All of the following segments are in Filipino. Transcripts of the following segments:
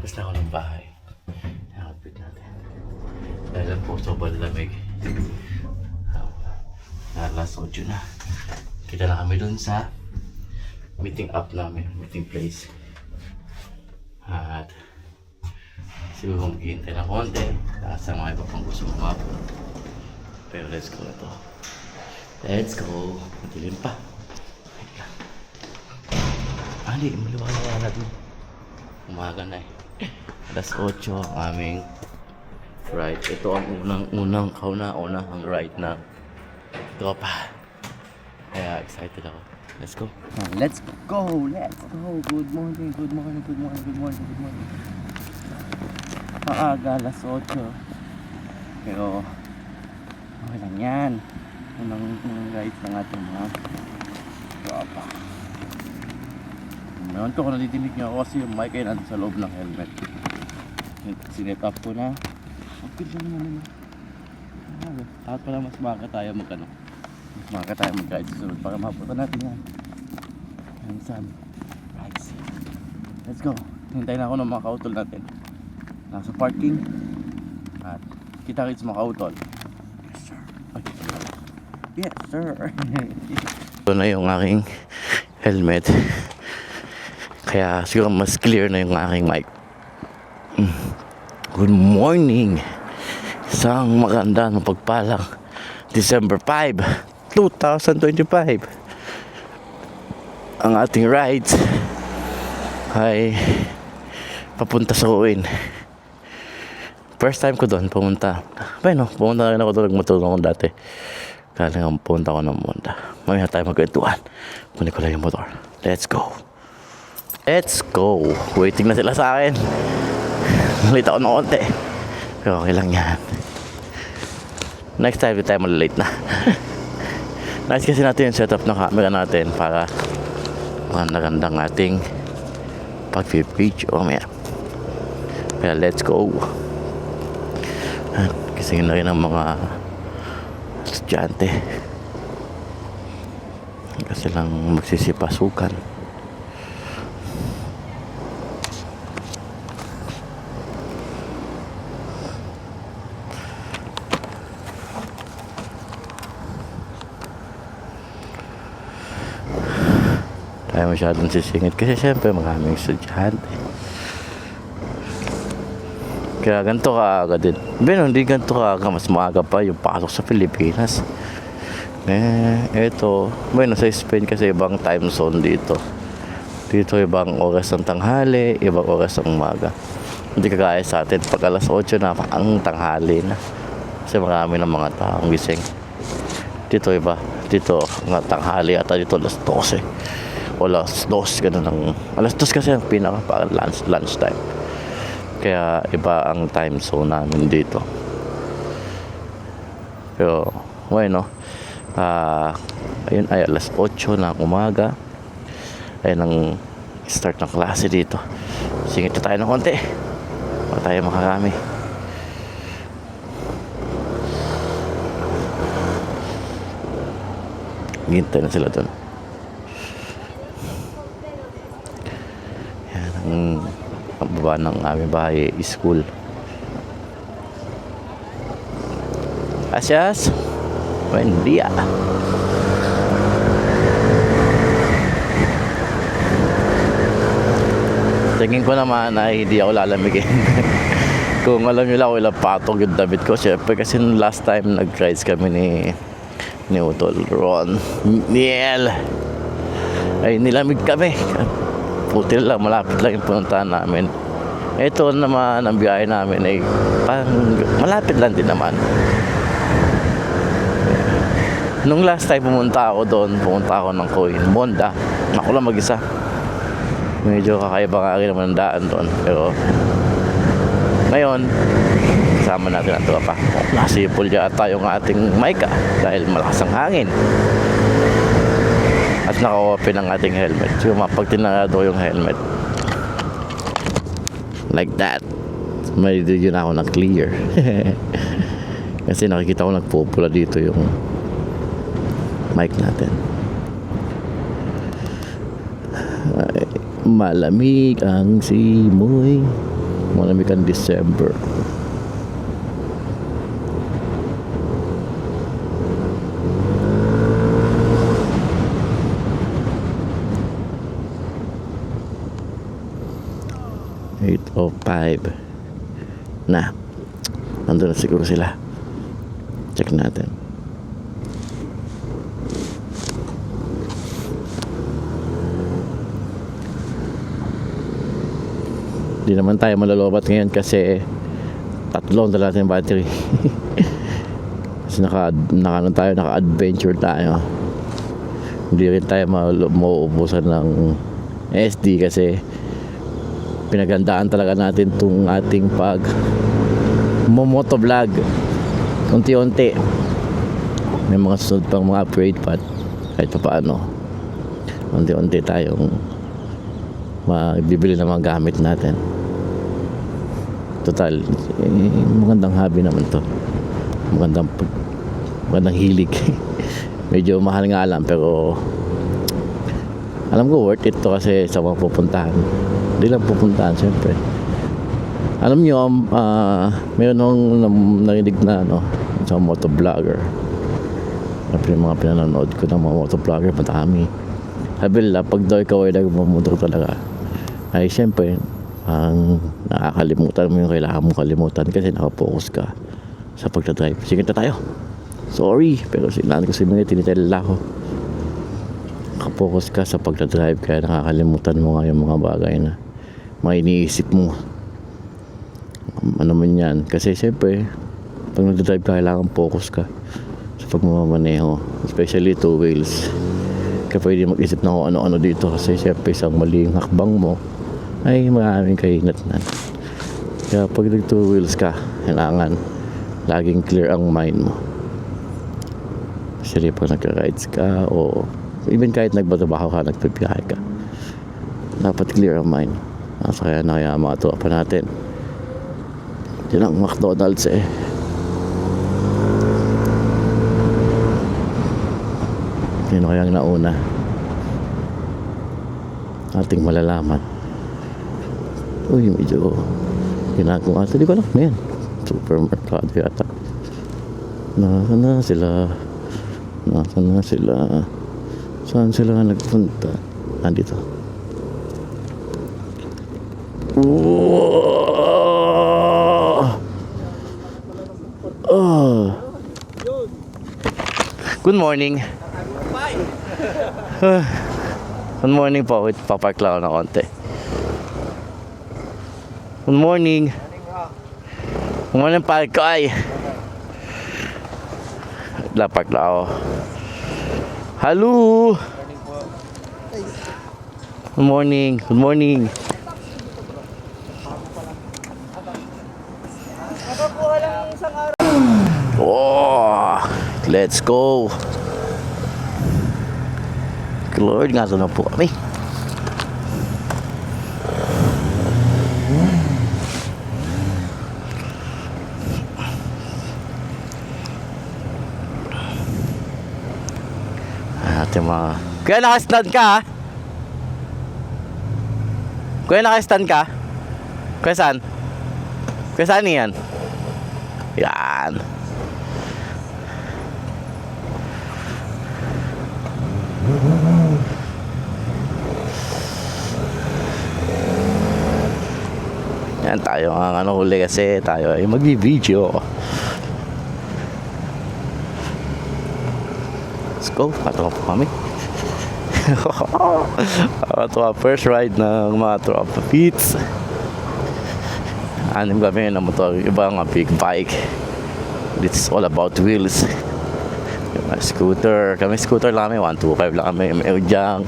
Labas na ako ng bahay. Yung outfit natin. Dahil lang po sobrang lamig. Alas 8 na. Kita na kami dun sa meeting up namin, meeting place. At siguro maghihintay na konti. Sa mga iba pang gusto umabot. Pero let's go na to. Let's go. Madilim pa. Wait lang. Hindi, maliwala dun. Umaga na eh. Alas 8 ang aming ride. Ito ang unang kauna-unang ride na tropa. Kaya excited ako. Let's go. Let's go! Let's go! Good morning, good morning, good morning, good morning, good morning. Maaga, alas 8. Pero okay lang yan. Unang ride ng ating mga tropa. Ngayon ko kung nalitinig niyo ako kasi yung mic ay nandun sa loob ng helmet. Sinet up ko na. Okay lang naman yun. At pala mas baka tayo mas baka tayo mag-ride susunod para mapunta natin yan. Ang sun. Rides. Let's go. Hintayin ako ng mga kautol natin. Nasa parking. At kita rin sa mga kautol. Yes sir. Yes sir. Ito na yung aking helmet. Kaya siguro mas clear na yung aking mic. Good morning. Isang maganda ng pagpalang December 5, 2025. Ang ating rides ay papunta sa Uin. First time ko doon pumunta. Pumunta na rin ako doon. Nagmatulong ako dati. Kaya nga pumunta ko ng Monda. Mamaya tayo magkwentuhan. Kunin ko lang yung motor. Let's go. Let's go. Waiting na sila sa akin. Late ako ng konti. Pero okay lang yan. Next time tayo malilate na. Nice kasi natin yung setup ng camera natin para magandang ating pag-video. Kaya let's go. Kasi na rin ang mga estudyante. Kasi lang magsisipasukan. Tayo masyadong sisingit kasi syempre maraming estudyante. Kaya ganito ka agad din. Hindi ganito ka agad. Mas maaga pa yung pasok sa Pilipinas. Eto. Sa Spain kasi ibang time zone dito. Dito ibang oras ng tanghali, ibang oras ng umaga. Hindi kagaya sa atin. Pag alas 8 na, ang tanghali na. Kasi marami ng mga taong gising. Dito iba. Dito nga tanghali at dito alas 12. O alas 2, ganun ang alas 2 kasi ang pinaka parang lunch time. Kaya iba ang time zone namin dito. Pero ayun ay alas 8 ng umaga. Ayun ang start ng klase dito. Singit na tayo ng konti para tayo makarami. Hintay na sila doon. Ang baba ng aming bahay school. Gracias. Buen día. Tingin ko naman ay hindi ako lalamigin. Kung alam nyo lang ako ilang patong yung damit ko. Siyempre kasi last time nag-rides kami ni Utol Ron Niel ay nilamig kami. Puti lang, malapit lang yung pununtahan namin. Ito naman ang biyahe namin ay malapit lang din naman. Nung last time pumunta ako ng Coin Monda. Ako lang mag-isa. Medyo kakaiba nga rin naman ang daan doon. Pero ngayon kasama natin ang tropa. Nasipol yata yung ating mic dahil malakas ang hangin. At naka-open ang ating helmet. So pag tinarado yung helmet like that, may video na ako na-clear. Kasi nakikita ko nagpupula dito yung mic natin. Ay, malamig ang simoy Malamig ang December. Na nandun na siguro sila. Check natin. Di naman tayo malalobat ngayon kasi tatlong dala natin yung battery. Kasi naka-adventure tayo. Hindi rin tayo mauubusan ng SD kasi pinagandaan talaga natin itong ating motovlog. Unti-unti may mga sunod pang mga upgrade pa kahit pa paano. Unti-unti tayong magbibili ng mga gamit natin. Total, magandang hobby naman to. Magandang hilig. Medyo mahal nga lang pero alam ko worth it to kasi sa mga pupuntahan. Hindi lang pupuntahan syempre. Alam nyo, meron akong narinig na sa motovlogger. Yung mga pinanonood ko ng mga motovlogger, madami. Sabi nila, pag daw ikaw ay nagmamotor talaga, ay syempre, nakakalimutan mo yung kailangan mong kalimutan kasi nakapokus ka sa pagdadrive. Sige na tayo. Sorry, pero sinaan ko si mga tinitela ko. Nakapokus ka sa pagdadrive kaya nakakalimutan mo nga yung mga bagay na mga iniisip mo. Ano man yan. Kasi syempre, pag nagdadrive ka, kailangan focus ka sa pagmamaneho. Especially two wheels. Kaya pwede mag-isip na kung ano-ano dito kasi syempre isang maling hakbang mo ay maraming kainatnan. Kaya pag nag-two wheels ka, kailangan laging clear ang mind mo. Kasi pag nag-rides ka o even kahit nagbatrabaho ka, nagpipiyahe ka, dapat clear ang mind. Kaya na kaya mga tropa natin. Yun ang McDonald's eh. Sino kayang nauna? Ating malalaman. Uy, medyo ginagawa ito. Di ko alam. Yan. Supermercado yata. Nasaan na sila? Saan sila nagpunta? Nandito. Good morning. Good morning po. Wait, papark lang ako na konti. Good morning. Good morning, park ko ay. Lapark lang ako. Hello. Good morning. Good morning. Oh, let's go. Lord, nga na po kami. Ate mga... Kuya, naka-stand ka ha? Kuya, naka-stand ka? Kuya, saan? Kuya, saan yan? Yan. Yan tayo ang huli kasi tayo ay magbi-video. Let's go. Patungo po kami. Ito ang first ride ng mga tropa Pits. Anim kami na motor. Iba nga big bike. This is all about wheels. Scooter. Kami scooter lang kami. 125 lang kami. May dyan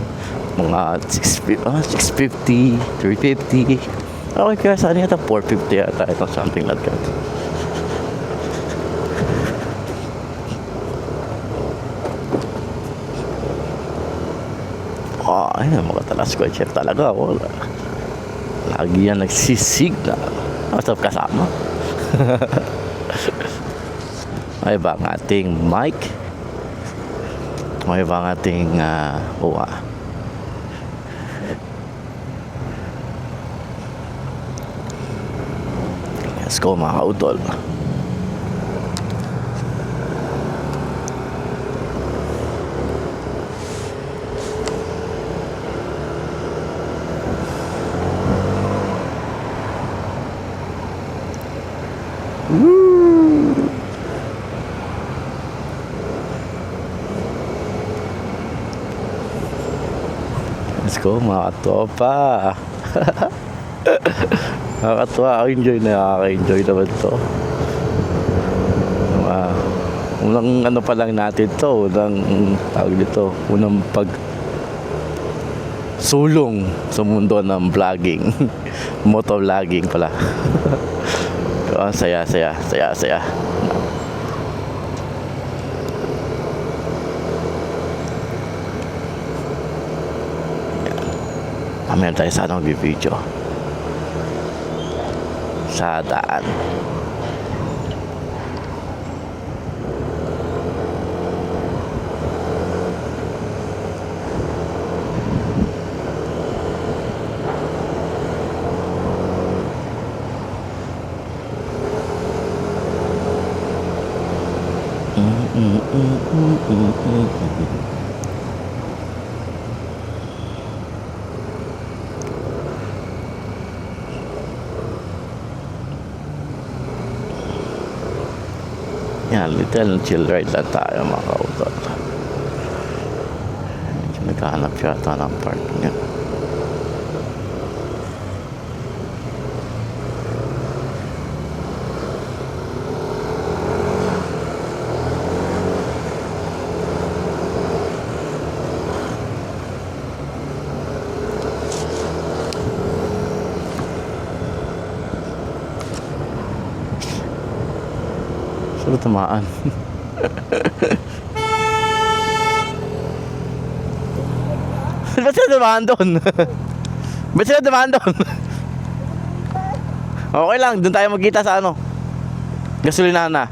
mga 650, 350. Okay, kaya saan yata 450 yata. Ito something like that. Ay, mga talas ko. Chef talaga. Wala. Lagi yan nagsisigna. Masarap kasama. May ba ang ating mic? May ba ang ating uwa? Let's go mga kautol. Let's go mga katopa. Nakakatuwa, enjoy na, nakaka-enjoy naman to. Unang ano pa lang natin to, unang pag sulong sa mundo ng vlogging. Motovlogging pala. Saya. Mamaya tayo sana mag-video sa daan. Yan, little chill ride lang tayo mga kautol. Naghahanap yata ng park niya. Saan tamaan? Ba't sila dumaan doon? Ba't sila dumaan doon? Okay lang, doon tayo magkita sa ano? Gasolinahan na.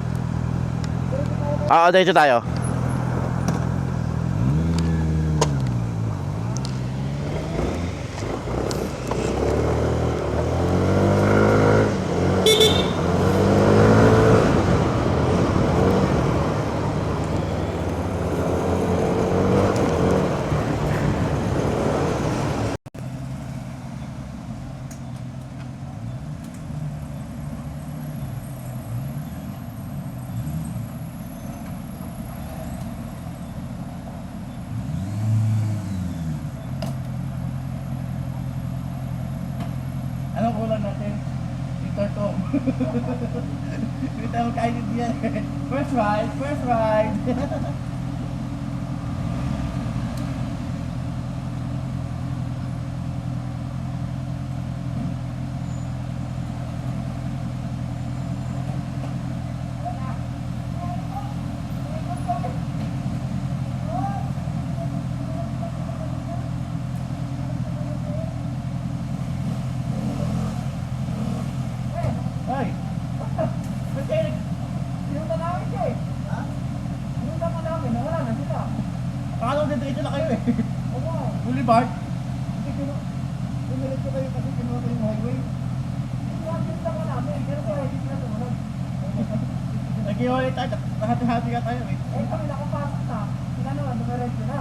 Oo, dito tayo. Anong kulang natin? Victor Tom. Hindi tayo magkainit yan. First ride. Ay! Kasi, sinundan namin siya eh. Ha? Sinundan ka namin, nawala na sila. Akala ko dito na kayo eh. Oo. Boulevard? Hindi, dumiretso kayo kasi kinuha ko yung highway. Sinundan ka namin, pero kaya hindi sila sumunod. Nag-iwalay tayo, hati-hati ka tayo eh. Eh kami nakapasok na, sila naman, dumiretso na.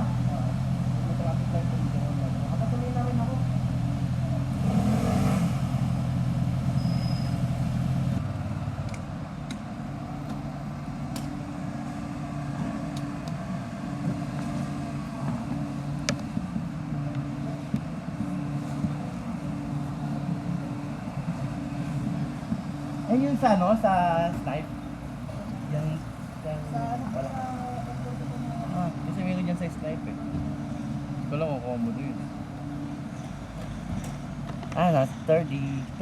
May traffic light ko dito. Nakatuloy na rin ako. Eh yun sa ano, sa Snipe? Yan, sa ano wala. Kasi meron yan sa Snipe eh. Ito lang kung komodo yun. Nasa 30.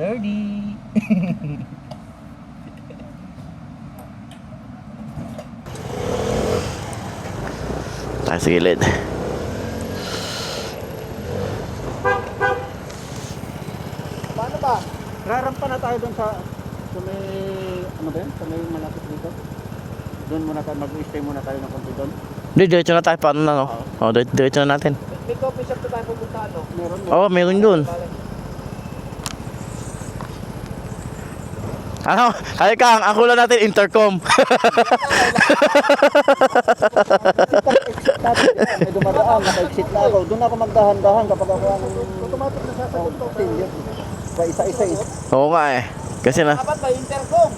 Tayo sa gilid. Paano ba? Rarampa na tayo doon sa may, ano ba yan? Sa may malapit dito. Doon muna tayo, mag-stay muna tayo ng konti doon. Hindi, diretso na tayo. Paano na, no? Oo, diretso na natin. May coffee shop na tayo pupunta, no? Meron. Oo, meron dun. Ano? Halika, ang akulan natin intercom. May dumadaan, naka-exit na ako. Doon ako magdahan-dahan kapag ako ang... Automatic na sasagot ko. Isa-isa eh. Oo nga eh. Kasi na... Dapat may intercom.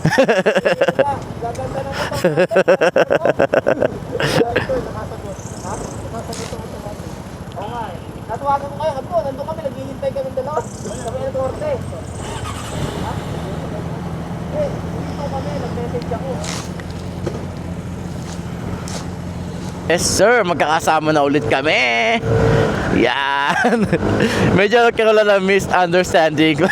Gaganda na ito. Oo nga eh. Natawagan ko kayo, nandun kami, naghihintay kami dalawa. Kami ng korte. Ha? Dito kami, nag-message ako. Yes sir, magkakasama na ulit kami. Yan. Medyo nagkaroon lang ng misunderstanding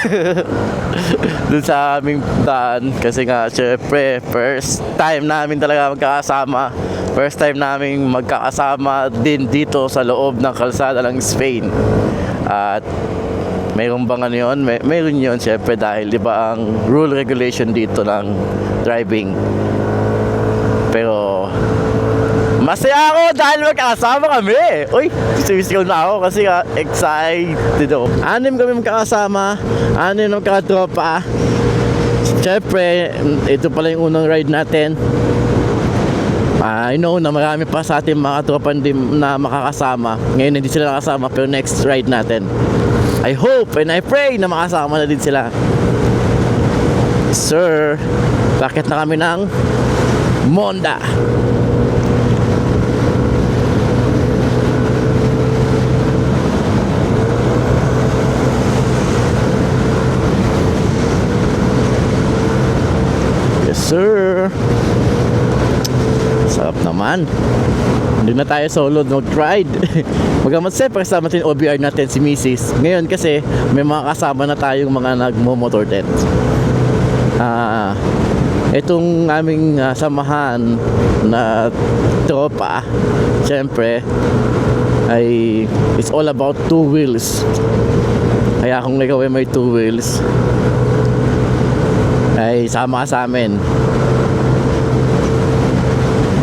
dun sa aming daan. Kasi nga, syempre, first time namin talaga magkakasama. First time namin magkakasama din dito sa loob ng kalsada ng Spain. At mayroon bang ano yun? Mayroon yun, syempre, dahil di ba ang rule regulation dito ng driving. Pero masaya ako dahil magkakasama kami. Uy, sumisigaw na ako kasi excited ako. 6 kami magkakasama, 6 na magkakatropa. Siyempre, ito pala yung unang ride natin. I know na marami pa sa ating mga tropa na makakasama. Ngayon hindi sila nakasama pero next ride natin, I hope and I pray na makasama na din sila. Sir, bakit na kami ng Monda? Sir, sarap naman. Hindi na tayo solo mag-ride. Magamat siyempre kasama natin OBR natin si Mrs. Ngayon kasi may mga kasama na tayong mga nagmo-motor tent. Itong aming samahan na tropa, siyempre ay it's all about 2 wheels. Kaya kung ikaw ay may 2 wheels, ay sama ka sa amin.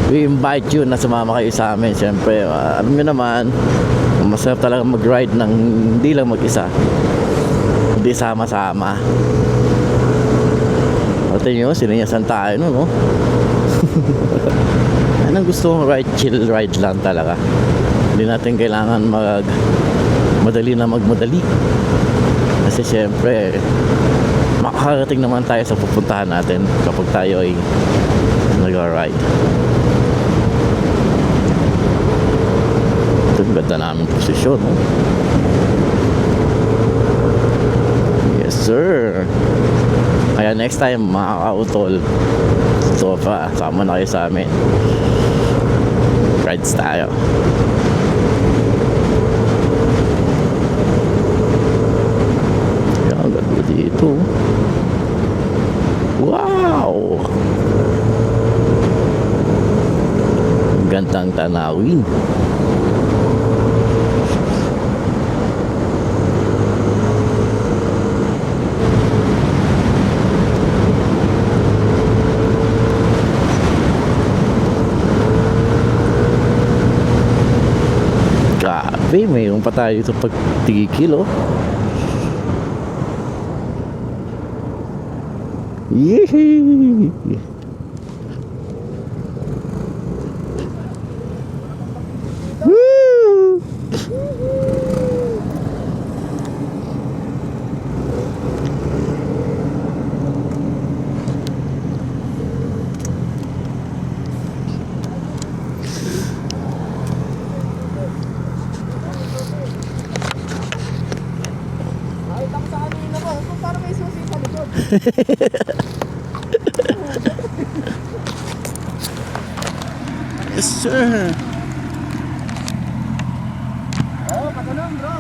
We invite you na sumama kayo sa amin. Siyempre, alam nyo naman, masarap talaga mag-ride ng hindi lang mag-isa, hindi sama-sama. Pati nyo, sinanyasan tayo no? Anong gusto mong ride? Chill ride lang talaga. Hindi natin kailangan madali na magmadali. Kasi siyempre makakarating naman tayo sa pupuntahan natin kapag tayo ay nag-ride. Ito ang ganda namin posisyon, no? Yes sir. Kaya next time mga kautol, sofa, sama na kayo sa amin. Rides tayo. Yan, ganda dito. Wow! Gandang tanawin. Grabe, mayroon pa tayo ito pagtigil, oh. Yehey! Woo! Ay, sa ano yun ako. Parang may susi sa likod. Yes sir. Oo, pagano'n bro.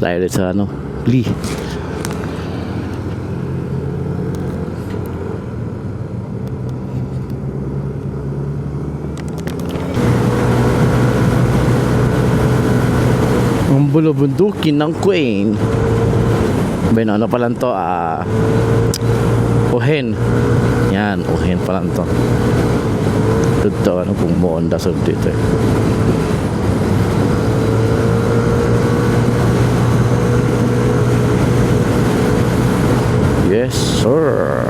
tayo ulit sa ano, Lee. Ang bulubundukin ng Queen. Ben, ano pa lang to? Uhen. Yan, uhen pa lang to. Ito, ano kung Monda sa dito eh. Yes, sir.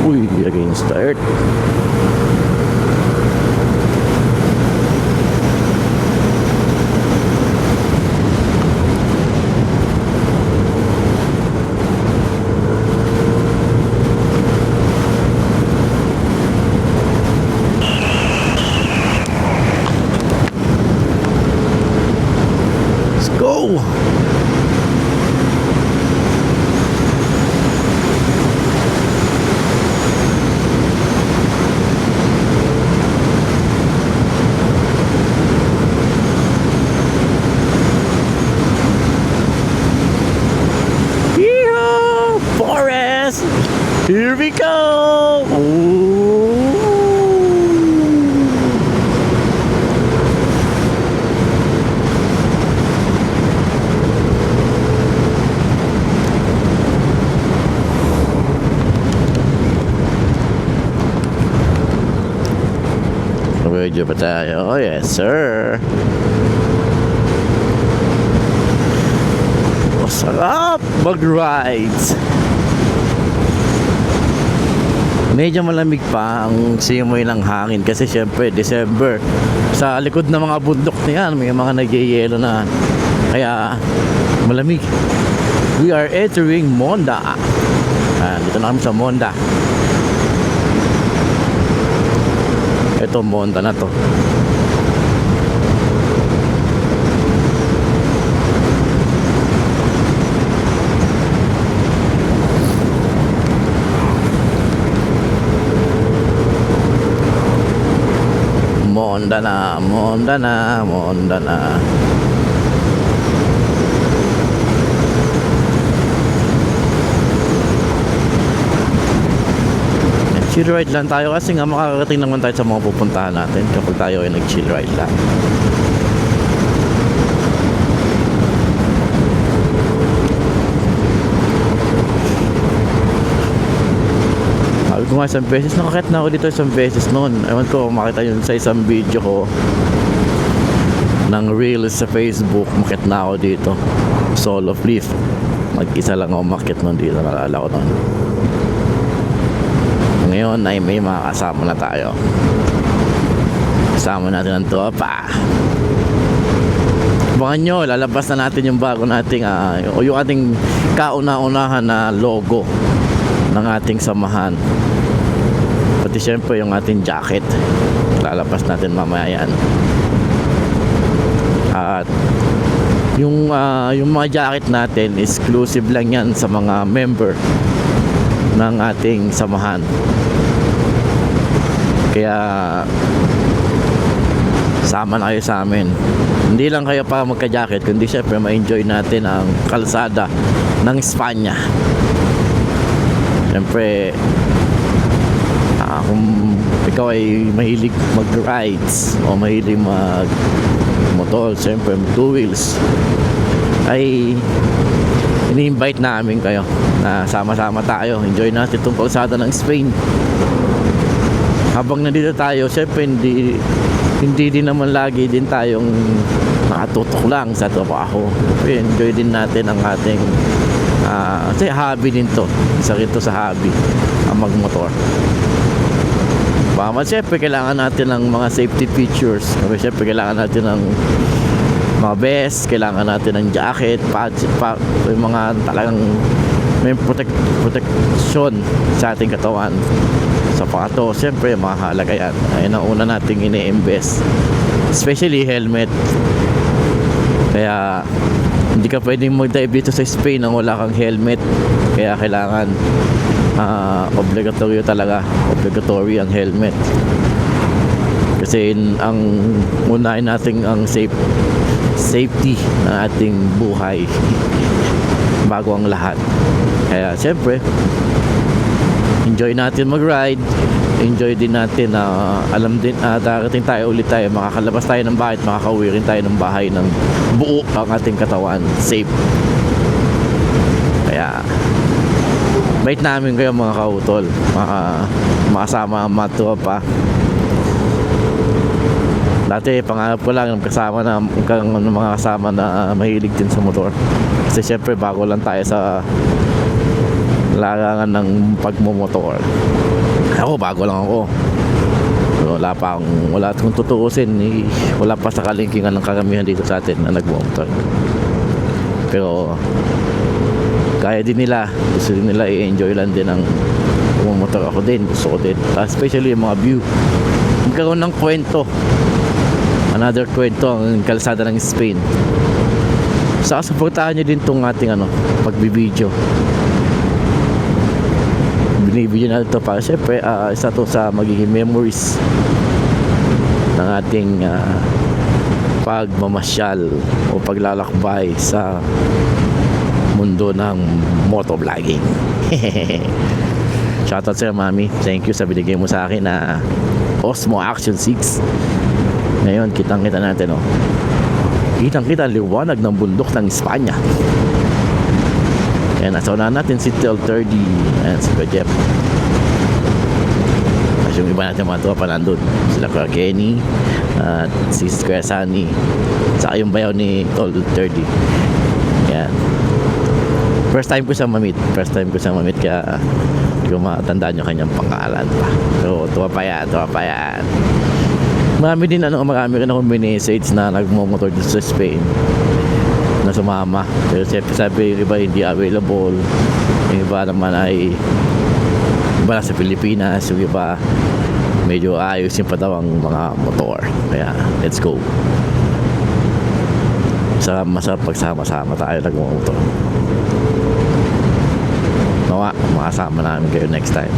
Uy, against the earth. Let's go. Yeehaw! Forest! Here we go! Ooh. Medyo pa tayo. Oh, yes, sir. Masarap mag-rides. Medyo malamig pa ang simoy ng hangin kasi syempre December. Sa likod ng mga bundok na yan, may mga nagyayelo na. Kaya malamig. We are entering Monda. Dito na kami sa Monda. Ito Monda na to. Monda na, Monda na, Monda na. Chill ride lang tayo kasi nga makakarating naman tayo sa mga pupuntahan natin kapag tayo ay nag-chill ride lang. Sabi ko nga isang beses, nakakit na ako dito isang beses noon. Ewan ko, makita yun sa isang video ko ng reels sa Facebook, makit na ako dito. Soul of Leaf. Mag-isa lang ako makit noon dito, nalala ko noon. Ngayon ay may mga kasama na tayo. Kasama natin ang tropa. Abangan nyo, lalabas na natin yung bago nating o yung ating kauna-unahan na logo ng ating samahan. Pati syempre yung ating jacket, lalabas natin mamaya yan. At yung mga jacket natin, exclusive lang yan sa mga member ng ating samahan. Kaya sama na kayo sa amin. Hindi lang kayo para magka-jacket, kundi syempre ma-enjoy natin ang kalsada ng Espanya. Syempre kung ikaw ay mahilig mag-rides o mahilig mag-motor, syempre two wheels, ay ini-invite namin kayo na sama-sama tayo, enjoy natin itong kalsada ng Spain. Habang nandito tayo, syempre hindi din naman lagi din tayong nakatutok lang sa trabaho. Enjoy din natin ang ating kasi hobby din to, isa rin to sa hobby ang magmotor. Syempre kailangan natin ng mga safety features. Syempre kailangan natin ng mga vest, kailangan natin ng jacket, pads, yung mga talagang may protection sa ating katawan. Sa pakato, siyempre mahalaga yan. Ayun ang una nating ini-invest, especially helmet. Kaya hindi ka pwedeng mag-dive dito sa Spain nang wala kang helmet. Kaya kailangan obligatory ang helmet. Kasi ang unahin natin ang safety ng ating buhay bago ang lahat. Kaya siyempre enjoy natin mag-ride, enjoy din natin na alam din darating tayo ulit tayo, makakalabas tayo ng bahay at makakauwi rin tayo ng bahay ng buo ang ating katawan, safe. Kaya bait namin kayo mga kautol, makasama ang mga tropa. Dati pangarap ko lang mga kasama na mahilig din sa motor. Kasi syempre bago lang tayo sa larangan ng pagmumotor. Ako bago lang ako. Wala kung tutuusin, wala pa sa kalingkingan ng karamihan dito sa atin na nagmumotor. Pero kaya din nila, gusto din nila i-enjoy lang din ang pumotor. Ako din, gusto ko din, especially yung mga view. Magkaroon ng kwento, another kwento ang kalsada ng Spain. Saka supportahan nyo din itong ating pagbibideo. Binibideo natin ito para syempre isa to sa magiging memories ng ating pagmamasyal o paglalakbay sa mundo ng motovlogging. Shoutout sa'yo mami, thank you sa binigay mo sa akin na Osmo Action 6. Ngayon kitang kita natin kitang kita liwanag ng bundok ng Espanya. Ayan, nasa unahan natin si TL30. Ayan, si Kuya Jeff. Tapos yung iba natin mga tropa nandun. Sila Kuya Kenny at si Kuya Sunny. Saka yung bayaw ni TL30. Ayan. First time ko siya mamit. Kaya hindi ko matandaan yung kanyang pangalan pa. So, tuwa pa yan. Marami rin akong message na nagmumotor dito sa Spain na sumama. Pero sabi yung iba hindi available, yung iba naman ay iba na sa Pilipinas, yung iba medyo ayusin pa daw ang mga motor. Kaya let's go. Masarap pagsama-sama tayo nagmumotor. Nawa, makasama namin kayo next time.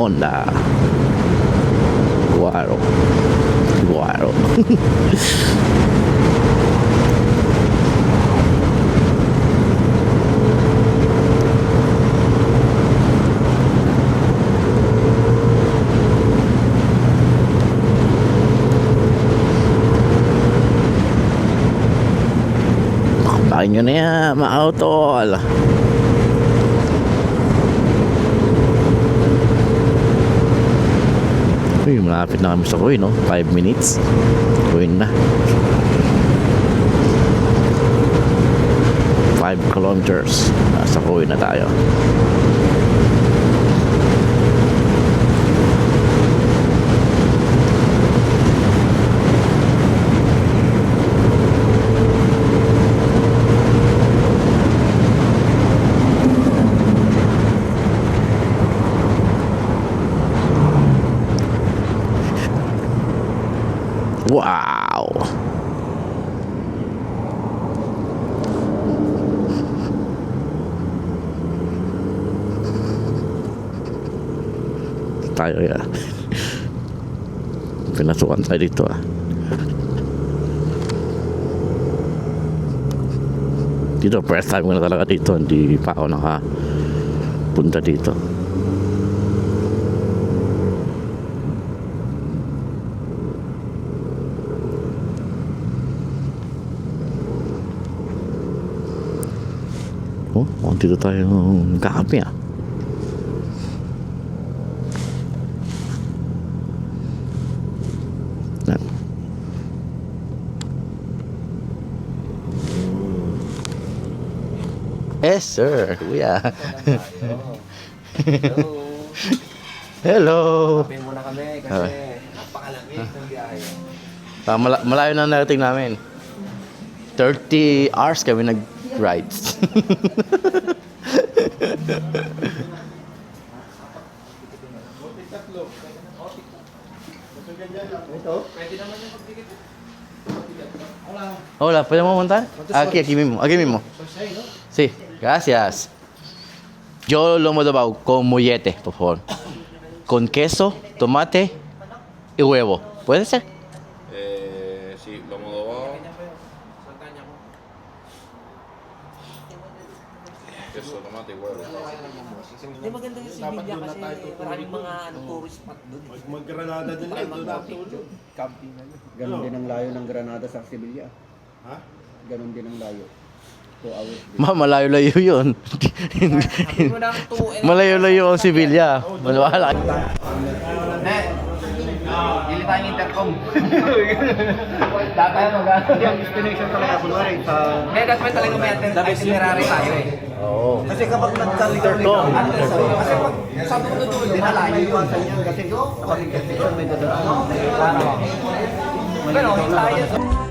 Honda Guaro bakit nyo na yan mga autol. Uy, malapit na kami sa Kuy, 5 minutes. Kuy na. 5 kilometers. Nasa Kuy na tayo. Wow! Tayo ya. Pinasukan tayo dito Dito first time ko na talaga dito. Hindi pa ako nakapunta dito. Dito tayo kakape Yes sir, kuya. Hello. Kape muna kami kasi napakalamig ng biyahe. Malayo na narating namin. 30 hours kami nag-rides. Hola, ¿podemos montar? Aquí mismo, aquí mismo. Sí, gracias. Yo lomo de bau con mollete, por favor. Con queso, tomate y huevo. ¿Puede ser? Sí, lomo adobado. Queso, tomate y huevo. Hindi maganda yung Sevilla kasi maraming mga tourist spot doon. Mag-Granada din lang, doon natulog. Camping na yun. Ganon din ang layo ng Granada sa Sevilla. Ha? Ganon din ang layo. 2 hours din. Malayo-layo yun. Sabi mo ng 2 Malayo-layo ang Sevilla. Malawala. Dili tayong intercom. Dati Yung destination talaga, kunwari, sa... Hindi, that's why talaga may itinerary tayo eh. Oo. Kasi kapag nagkalito kasi pag sa dulo-dulo, malayo iwasan yan kasi kapag intersection may dadaan. Pero, tayo